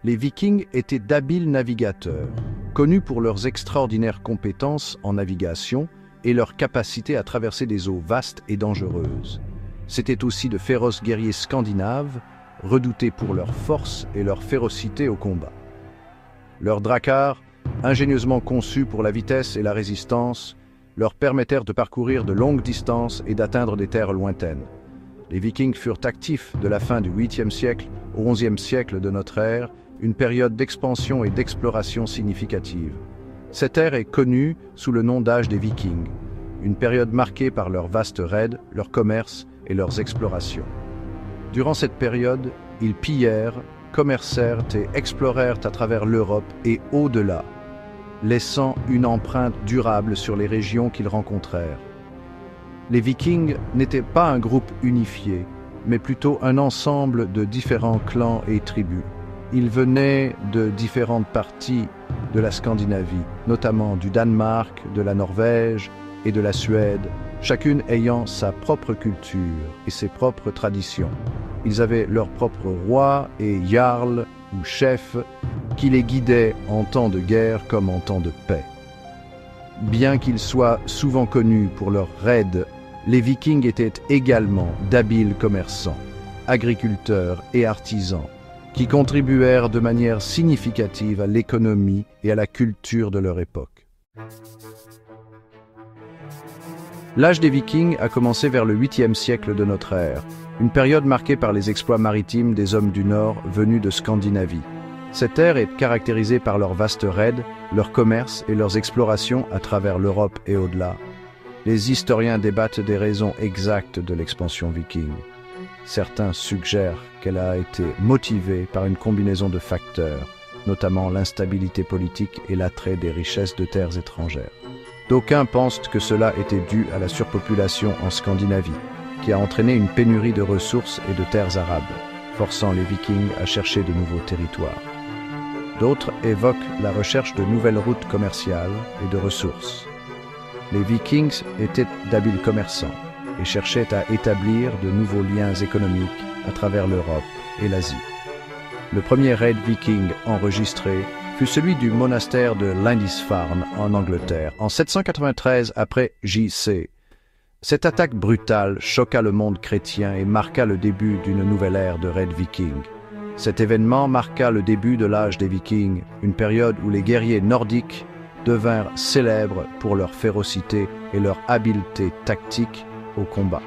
Les Vikings étaient d'habiles navigateurs, connus pour leurs extraordinaires compétences en navigation et leur capacité à traverser des eaux vastes et dangereuses. C'étaient aussi de féroces guerriers scandinaves, redoutés pour leur force et leur férocité au combat. Leurs dracars, ingénieusement conçus pour la vitesse et la résistance, leur permettèrent de parcourir de longues distances et d'atteindre des terres lointaines. Les Vikings furent actifs de la fin du 8e siècle au 11e siècle de notre ère, une période d'expansion et d'exploration significative. Cette ère est connue sous le nom d'âge des Vikings, une période marquée par leurs vastes raids, leur commerce et leurs explorations. Durant cette période, ils pillèrent, commercèrent et explorèrent à travers l'Europe et au-delà, laissant une empreinte durable sur les régions qu'ils rencontrèrent. Les Vikings n'étaient pas un groupe unifié, mais plutôt un ensemble de différents clans et tribus. Ils venaient de différentes parties de la Scandinavie, notamment du Danemark, de la Norvège et de la Suède, chacune ayant sa propre culture et ses propres traditions. Ils avaient leur propre roi et jarl ou chef qui les guidaient en temps de guerre comme en temps de paix. Bien qu'ils soient souvent connus pour leurs raids, les Vikings étaient également d'habiles commerçants, agriculteurs et artisans, qui contribuèrent de manière significative à l'économie et à la culture de leur époque. L'âge des Vikings a commencé vers le 8e siècle de notre ère, une période marquée par les exploits maritimes des hommes du Nord venus de Scandinavie. Cette ère est caractérisée par leurs vastes raids, leur commerce et leurs explorations à travers l'Europe et au-delà. Les historiens débattent des raisons exactes de l'expansion viking. Certains suggèrent qu'elle a été motivée par une combinaison de facteurs, notamment l'instabilité politique et l'attrait des richesses de terres étrangères. D'aucuns pensent que cela était dû à la surpopulation en Scandinavie, qui a entraîné une pénurie de ressources et de terres arables, forçant les Vikings à chercher de nouveaux territoires. D'autres évoquent la recherche de nouvelles routes commerciales et de ressources. Les Vikings étaient d'habiles commerçants et cherchaient à établir de nouveaux liens économiques à travers l'Europe et l'Asie. Le premier raid viking enregistré fut celui du monastère de Lindisfarne en Angleterre en 793 après J.C. Cette attaque brutale choqua le monde chrétien et marqua le début d'une nouvelle ère de raid viking. Cet événement marqua le début de l'âge des Vikings, une période où les guerriers nordiques devinrent célèbres pour leur férocité et leur habileté tactique au combat.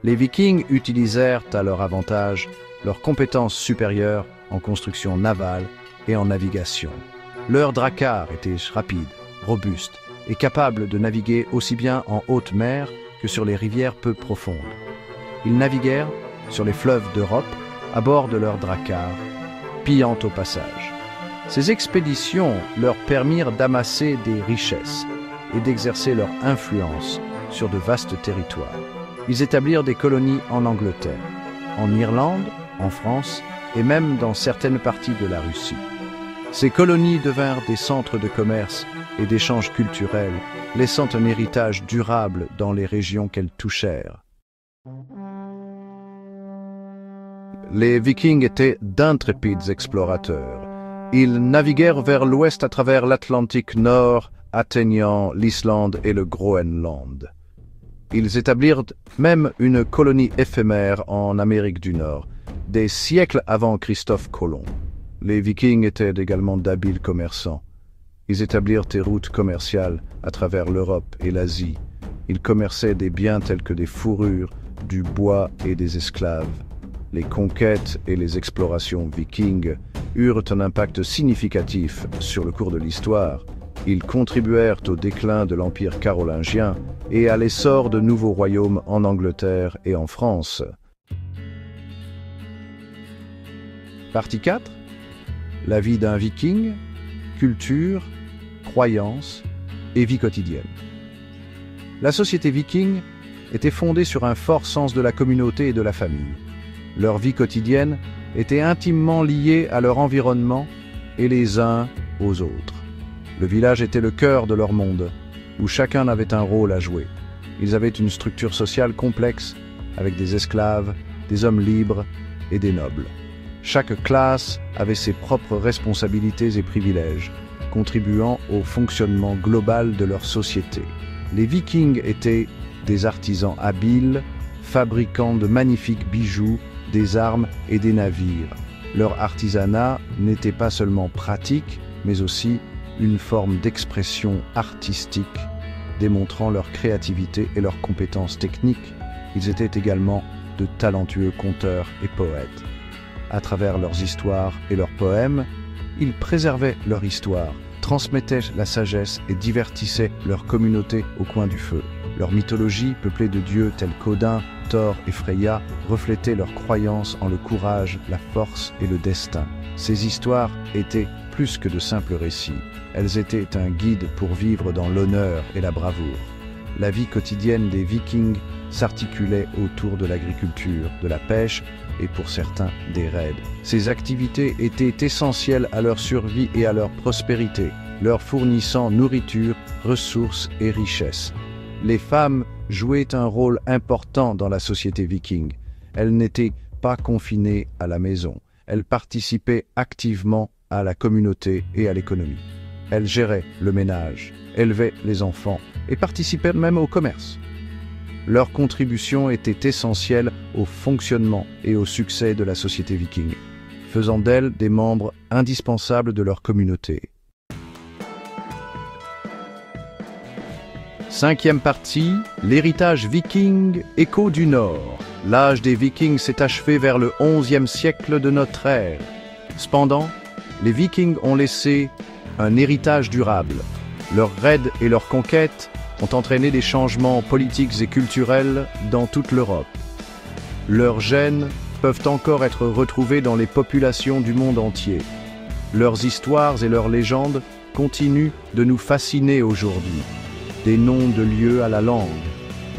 Les Vikings utilisèrent à leur avantage leurs compétences supérieures en construction navale et en navigation. Leurs dracars étaient rapides, robustes et capables de naviguer aussi bien en haute mer que sur les rivières peu profondes. Ils naviguèrent sur les fleuves d'Europe à bord de leurs dracars, pillant au passage. Ces expéditions leur permirent d'amasser des richesses et d'exercer leur influence sur de vastes territoires. Ils établirent des colonies en Angleterre, en Irlande, en France et même dans certaines parties de la Russie. Ces colonies devinrent des centres de commerce et d'échanges culturels, laissant un héritage durable dans les régions qu'elles touchèrent. Les Vikings étaient d'intrépides explorateurs. Ils naviguèrent vers l'ouest à travers l'Atlantique Nord, atteignant l'Islande et le Groenland. Ils établirent même une colonie éphémère en Amérique du Nord, des siècles avant Christophe Colomb. Les Vikings étaient également d'habiles commerçants. Ils établirent des routes commerciales à travers l'Europe et l'Asie. Ils commerçaient des biens tels que des fourrures, du bois et des esclaves. Les conquêtes et les explorations vikings eurent un impact significatif sur le cours de l'histoire. Ils contribuèrent au déclin de l'Empire carolingien et à l'essor de nouveaux royaumes en Angleterre et en France. Partie 4. La vie d'un viking, culture, croyances et vie quotidienne. La société viking était fondée sur un fort sens de la communauté et de la famille. Leur vie quotidienne était intimement liée à leur environnement et les uns aux autres. Le village était le cœur de leur monde, où chacun avait un rôle à jouer. Ils avaient une structure sociale complexe, avec des esclaves, des hommes libres et des nobles. Chaque classe avait ses propres responsabilités et privilèges, contribuant au fonctionnement global de leur société. Les Vikings étaient des artisans habiles, fabricant de magnifiques bijoux, des armes et des navires. Leur artisanat n'était pas seulement pratique, mais aussi une forme d'expression artistique, démontrant leur créativité et leurs compétences techniques. Ils étaient également de talentueux conteurs et poètes. À travers leurs histoires et leurs poèmes, ils préservaient leur histoire, transmettaient la sagesse et divertissaient leur communauté au coin du feu. Leur mythologie, peuplée de dieux tels qu'Odin, Thor et Freya, reflétait leur croyance en le courage, la force et le destin. Ces histoires étaient plus que de simples récits. Elles étaient un guide pour vivre dans l'honneur et la bravoure. La vie quotidienne des Vikings s'articulait autour de l'agriculture, de la pêche et pour certains des raids. Ces activités étaient essentielles à leur survie et à leur prospérité, leur fournissant nourriture, ressources et richesses. Les femmes jouaient un rôle important dans la société viking. Elles n'étaient pas confinées à la maison. Elles participaient activement à la communauté et à l'économie. Elles géraient le ménage, élevaient les enfants et participaient même au commerce. Leur contribution était essentielle au fonctionnement et au succès de la société viking, faisant d'elles des membres indispensables de leur communauté. Cinquième partie, l'héritage viking, écho du Nord. L'âge des Vikings s'est achevé vers le XIe siècle de notre ère. Cependant, les Vikings ont laissé un héritage durable. Leurs raids et leurs conquêtes ont entraîné des changements politiques et culturels dans toute l'Europe. Leurs gènes peuvent encore être retrouvés dans les populations du monde entier. Leurs histoires et leurs légendes continuent de nous fasciner aujourd'hui. Des noms de lieux à la langue,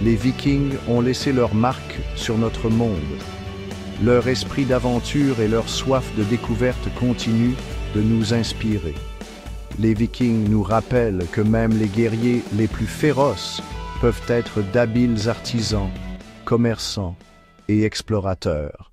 les Vikings ont laissé leur marque sur notre monde. Leur esprit d'aventure et leur soif de découverte continuent de nous inspirer. Les Vikings nous rappellent que même les guerriers les plus féroces peuvent être d'habiles artisans, commerçants et explorateurs.